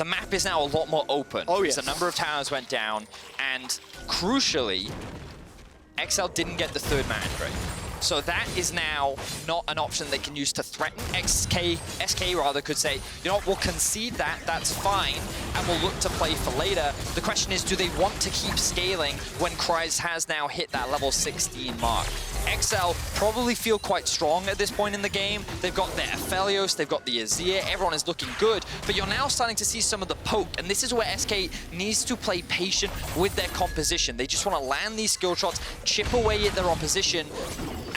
map is now a lot more open. Oh, yes. The number of towers went down, and crucially, XL didn't get the 3rd Mandrake. So that is now not an option they can use to threaten. SK rather could say, you know what, we'll concede that, that's fine, and we'll look to play for later. The question is, do they want to keep scaling when Kryze has now hit that level 16 mark? XL probably feel quite strong at this point in the game. They've got their Aphelios, they've got the Azir, everyone is looking good, but you're now starting to see some of the poke, and this is where SK needs to play patient with their composition. They just want to land these skill shots, chip away at their opposition,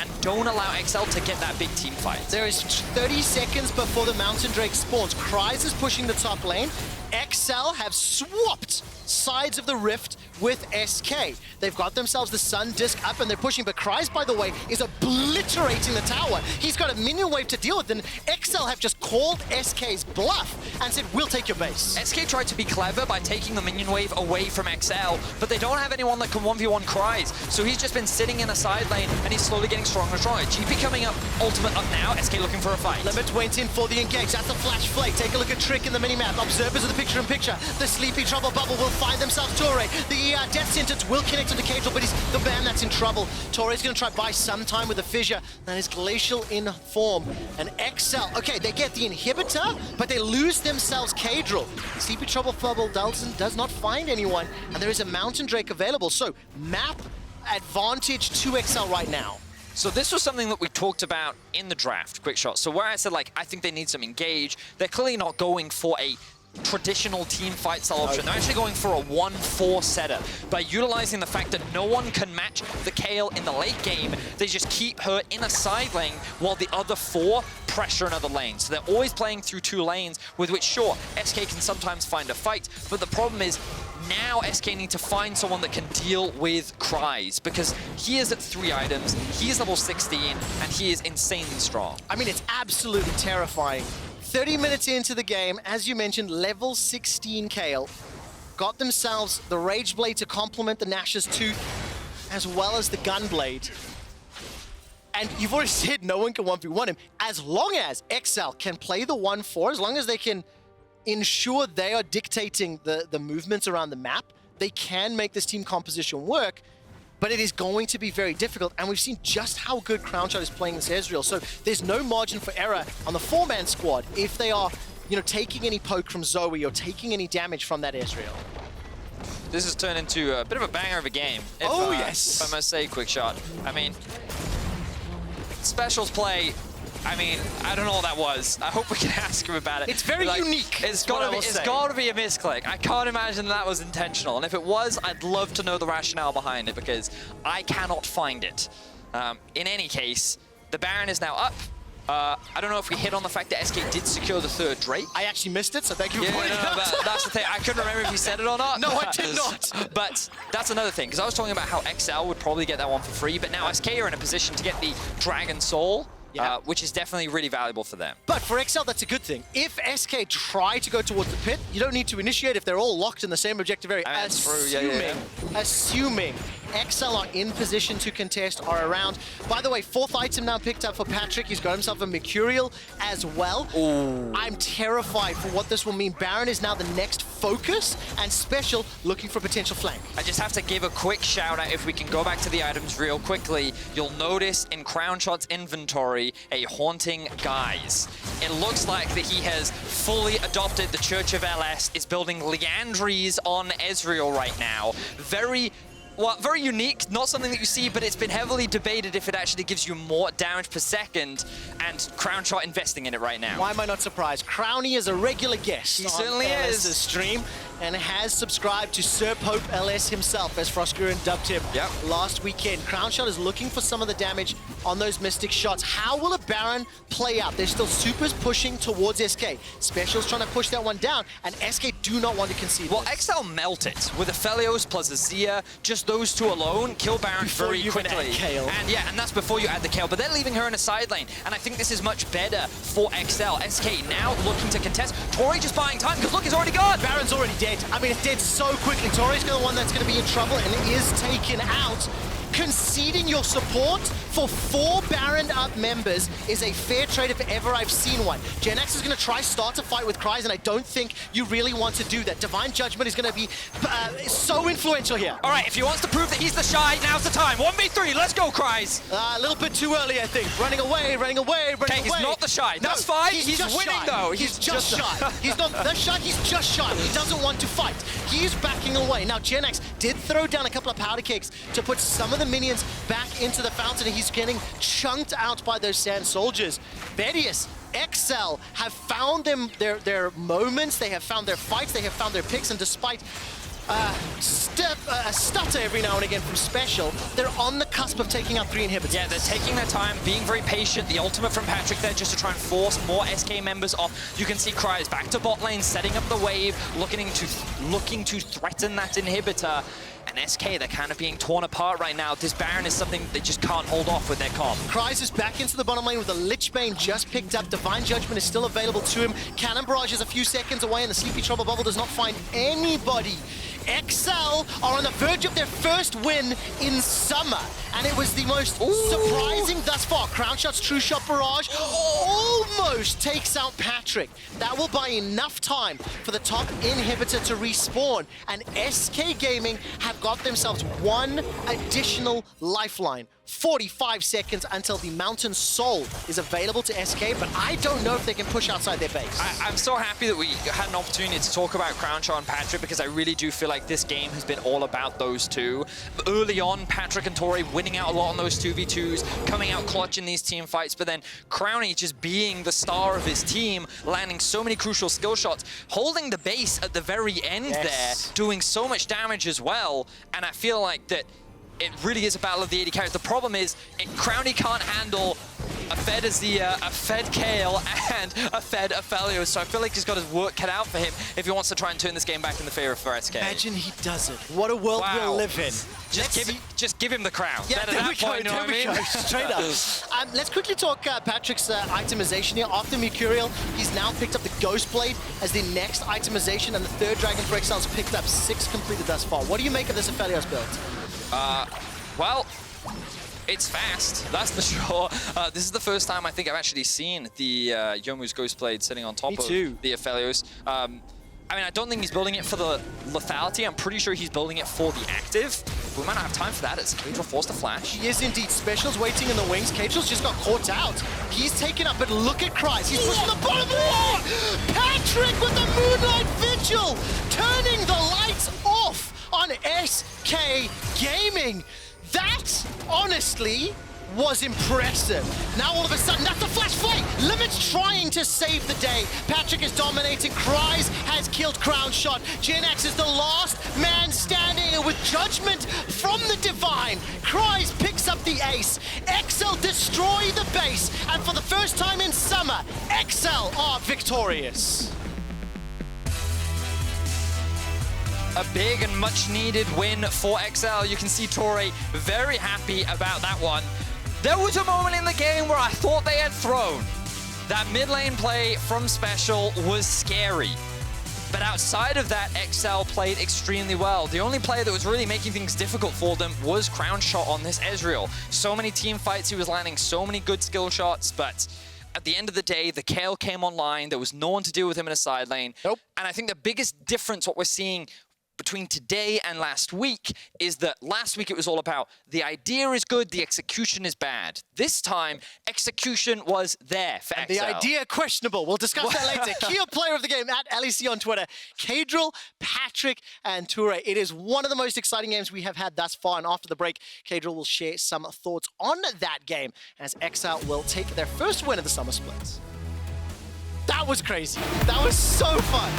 and don't allow XL to get that big team fight. There is 30 seconds before the Mountain Drake spawns. Kryze is pushing the top lane. XL have swapped sides of the rift with SK. They've got themselves the Sun Disc up and they're pushing, but Kryze, by the way, is obliterating the tower. He's got a minion wave to deal with, and XL have just called SK's bluff and said, we'll take your base. SK tried to be clever by taking the minion wave away from XL, but they don't have anyone that can 1v1 Kryze, so he's just been sitting in a side lane and he's slowly getting stronger and stronger. GP coming up, ultimate up now, SK looking for a fight. Limit went in for the engage, that's a flash flake. Take a look at Trick in the minimap. Observers of the picture-in-picture. The Sleepy Trouble Bubble will find themselves Torre. The Death Sentence will connect to the Caedrel, but he's the man that's in trouble. Torre's going to try buy some time with a fissure. That is Glacial in form. And XL, okay, they get the inhibitor, but they lose themselves Caedrel. Sleepy Trouble Bubble does not find anyone, and there is a Mountain Drake available. So, map advantage to XL right now. So this was something that we talked about in the draft, Quickshot. So where I said, like, I think they need some engage, they're clearly not going for a traditional team fight style option. They're actually going for a 1-4 setup. By utilizing the fact that no one can match the Kayle in the late game, they just keep her in a side lane while the other 4 pressure another lane. So they're always playing through 2 lanes, with which, sure, SK can sometimes find a fight, but the problem is now SK need to find someone that can deal with Kryze, because he is at 3 items, he is level 16, and he is insanely strong. I mean, it's absolutely terrifying. 30 minutes into the game, as you mentioned, level 16 Kayle got themselves the Rage Blade to complement the Nash's Tooth, as well as the Gunblade. And you've already said no one can 1v1 him. As long as XL can play the 1-4, as long as they can ensure they are dictating the movements around the map, they can make this team composition work. But it is going to be very difficult, and we've seen just how good Crownshot is playing this Ezreal. So there's no margin for error on the 4-man squad if they are, you know, taking any poke from Zoe or taking any damage from that Ezreal. This has turned into a bit of a banger of a game. Yes. If I must say, Quickshot. I mean, Special's play I mean, I don't know what that was. I hope we can ask him about it. It's very unique. It's got to be a misclick. I can't imagine that was intentional. And if it was, I'd love to know the rationale behind it because I cannot find it. In any case, the Baron is now up. I don't know if we hit on the fact that SK did secure the third Drake. I actually missed it, so thank you for pointing it out. That's the thing. I couldn't remember if you said it or not. No, I did not. But that's another thing, because I was talking about how XL would probably get that one for free, but now SK are in a position to get the Dragon Soul, which is definitely really valuable for them. But for XL, that's a good thing. If SK try to go towards the pit, you don't need to initiate if they're all locked in the same objective area. Assuming XL are in position to contest, are around. By the way, 4th item now picked up for Patrik. He's got himself a Mercurial as well. Ooh. I'm terrified for what this will mean. Baron is now the next focus, and Special looking for potential flank. I just have to give a quick shout out. If we can go back to the items real quickly, you'll notice in Crownshot's inventory a Haunting Guise. It looks like that he has fully adopted the Church of LS, is building Leandries on Ezreal right now. Very unique, not something that you see, but it's been heavily debated if it actually gives you more damage per second, and Crownshot investing in it right now. Why am I not surprised? Crowny is a regular guest He certainly on is. LS's stream, and has subscribed to Sir Pope LS himself, as Frostgurren dubbed him last weekend. Crownshot is looking for some of the damage on those Mystic shots. How will a Baron play out? There's still Supers pushing towards SK. Special's trying to push that one down, and SK do not want to concede. Well, XL melt it with Aphelios plus Azir, just those two alone kill Baron very quickly. Kayle. And that's before you add the Kayle, but they're leaving her in a side lane, and I think this is much better for XL. SK now looking to contest. Tori just buying time, because look, he's already gone! Baron's already dead. I mean, it's dead so quickly. Tori's the one that's going to be in trouble, and is taken out. Conceding your support for 4 Baron up members is a fair trade if ever I've seen one. Jenax is going to try start a fight with Kryze, and I don't think you really want to do that. Divine Judgment is going to be so influential here. All right, if he wants to prove that he's the shy, now's the time. 1v3, let's go, Kryze. A little bit too early, I think. Running away. Okay, he's not the shy. No, that's fine. He's winning, shy. though. He's just shy. He's not the shy, he's just shy. He doesn't want to fight. He's backing away. Now, Jenax did throw down a couple of powder cakes to put some of the minions back into the fountain, and he's getting chunked out by those Sand Soldiers. Vedius, XL have found their moments, they have found their fights, they have found their picks, and despite a stutter every now and again from Special, they're on the cusp of taking out 3 inhibitors. Yeah, they're taking their time, being very patient. The ultimate from Patrik there just to try and force more SK members off. You can see Kryze back to bot lane, setting up the wave, looking to threaten that inhibitor. And SK, they're kind of being torn apart right now. This Baron is something they just can't hold off with their comp. Kryze is back into the bottom lane with a Lichbane just picked up. Divine Judgment is still available to him. Cannon Barrage is a few seconds away, and the Sleepy Trouble Bubble does not find anybody. XL are on the verge of their first win in summer, and it was the most surprising thus far. Crownshot's True Shot Barrage almost takes out Patrik. That will buy enough time for the top inhibitor to respawn, and SK Gaming have got themselves one additional lifeline. 45 seconds until the Mountain Soul is available to SK, but I don't know if they can push outside their base. I'm so happy that we had an opportunity to talk about Crownshot and Patrik, because I really do feel like this game has been all about those two. Early on, Patrik and Tori winning out a lot on those 2v2s, coming out clutch in these team fights, but then Crowny just being the star of his team, landing so many crucial skill shots, holding the base at the very end there, doing so much damage as well, and I feel like that it really is a battle of the 80 characters. The problem is, Crowny can't handle a fed Azir, a fed Kayle, and a fed Aphelios, so I feel like he's got his work cut out for him if he wants to try and turn this game back in the favor for SK. Imagine he does it. What a world we'll live in. Just give him the crown. Yeah, there we go, straight up. Let's quickly talk Patrick's itemization here. After Mercurial, he's now picked up the Ghost Blade as the next itemization, and the 3rd Dragon for XL's picked up 6 completed thus far. What do you make of this Aphelios build? Well, it's fast, that's for sure. This is the first time I think I've actually seen the Yomu's Ghost Blade sitting on top of the Aphelios. I mean, I don't think he's building it for the lethality. I'm pretty sure he's building it for the active. We might not have time for that. It's Caedrel forced to flash. He is indeed. Special's waiting in the wings. Caedrel's just got caught out. He's taken up, but look at Kryze. He's pushing the bottom wall. Patrik with the Moonlight Vigil, turning the lights off on SK Gaming. That, honestly, was impressive. Now all of a sudden, that's the flash fight! Limit's trying to save the day. Patrik is dominating. Kryze has killed Crownshot. Jenax is the last man standing, and with judgment from the Divine, Kryze picks up the ace. XL destroy the base, and for the first time in summer, XL are victorious. A big and much needed win for XL. You can see Torre very happy about that one. There was a moment in the game where I thought they had thrown. That mid lane play from Special was scary. But outside of that, XL played extremely well. The only player that was really making things difficult for them was Crownshot on this Ezreal. So many team fights, he was landing so many good skill shots, but at the end of the day, the Kayle came online. There was no one to deal with him in a side lane. Nope. And I think the biggest difference, what we're seeing between today and last week, is that last week it was all about the idea is good, the execution is bad. This time, execution was there for XL. The idea questionable. We'll discuss that later. Key player of the game at LEC on Twitter. Caedrel, Patrik, and Toure. It is one of the most exciting games we have had thus far, and after the break, Caedrel will share some thoughts on that game as XL will take their first win of the Summer Split. That was crazy. That was so fun.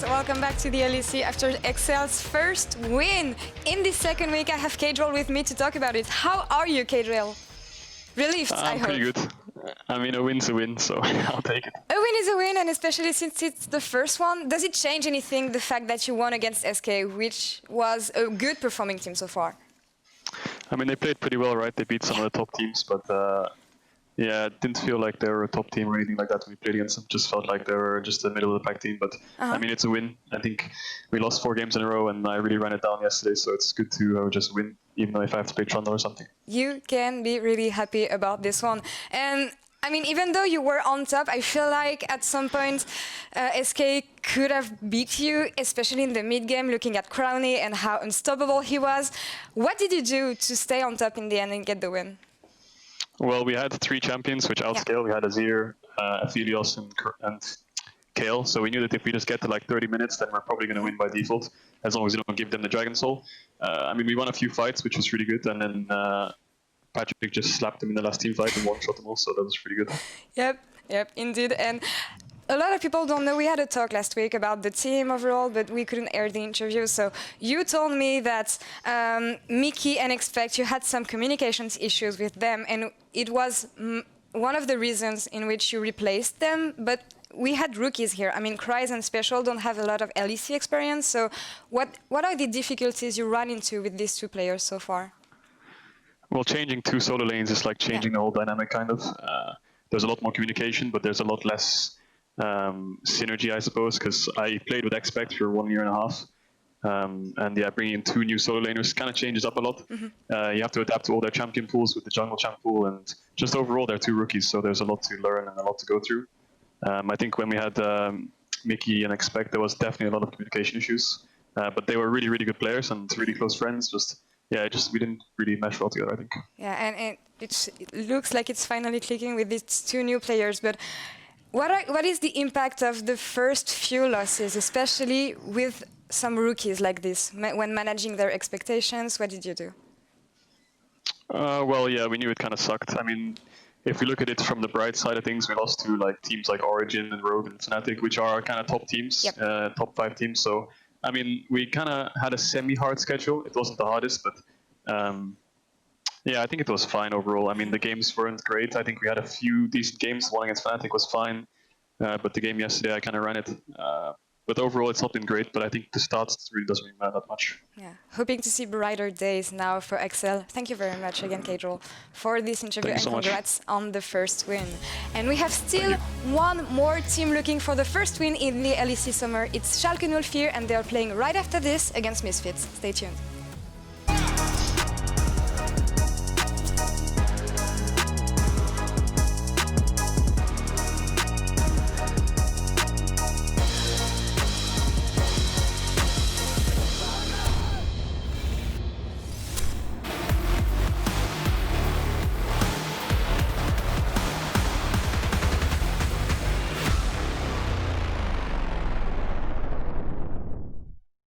guys, welcome back to the LEC after Excel's first win. In this second week, I have Caedrel with me to talk about it. How are you, Caedrel? Relieved, I hope. Pretty good. I mean, a win's a win, so I'll take it. A win is a win, and especially since it's the first one, does it change anything, the fact that you won against SK, which was a good performing team so far? I mean, they played pretty well, right? They beat some of the top teams, but yeah, it didn't feel like they were a top team or anything like that when we played against them. Just felt like they were just a middle of the pack team. But I mean, it's a win. I think we lost 4 games in a row, and I really ran it down yesterday, so it's good to just win, even though if I have to play Trundle or something. You can be really happy about this one. And I mean, even though you were on top, I feel like at some point SK could have beat you, especially in the mid game, looking at Crowny and how unstoppable he was. What did you do to stay on top in the end and get the win? Well, we had 3 champions, which outscale. We had Azir, Aphelios, and Kayle. So we knew that if we just get to like 30 minutes, then we're probably going to win by default, as long as we don't give them the Dragon Soul. I mean, we won a few fights, which was really good, and then Patrik just slapped him in the last team fight and one-shot him all, so that was pretty good. Yep, indeed. And a lot of people don't know, we had a talk last week about the team overall, but we couldn't air the interview. So you told me that Mickey and Expect, you had some communications issues with them, and it was one of the reasons in which you replaced them. But we had rookies here. I mean, Kryze and Special don't have a lot of LEC experience. So what are the difficulties you run into with these 2 players so far? Well, changing 2 solo lanes is like changing the whole dynamic, kind of. There's a lot more communication, but there's a lot less synergy, I suppose, because I played with Expect for 1.5 years. And yeah, bringing in 2 new solo laners kind of changes up a lot. You have to adapt to all their champion pools with the jungle champ pool, and just overall they're 2 rookies, so there's a lot to learn and a lot to go through. I think when we had Mickey and Expect, there was definitely a lot of communication issues, but they were really, really good players and really close friends. We didn't really mesh well together, I think. Yeah, and it looks like it's finally clicking with these 2 new players, but what is the impact of the first few losses, especially with some rookies like this, when managing their expectations? What did you do? Well, yeah, we knew it kind of sucked. I mean, if we look at it from the bright side of things, we lost to like teams like Origin and Rogue and Fnatic, which are kind of top teams, top 5 teams. So, I mean, we kind of had a semi-hard schedule. It wasn't the hardest, but yeah, I think it was fine overall. I mean, the games weren't great. I think we had a few decent games. One against Fnatic was fine, but the game yesterday, I kind of ran it. But overall, it's not been great, but I think the stats really doesn't really matter that much. Yeah, hoping to see brighter days now for Excel. Thank you very much again, Caedrel, for this interview, and congrats on the first win. And we have still one more team looking for the first win in the LEC Summer. It's Schalke 04, and they are playing right after this against Misfits. Stay tuned.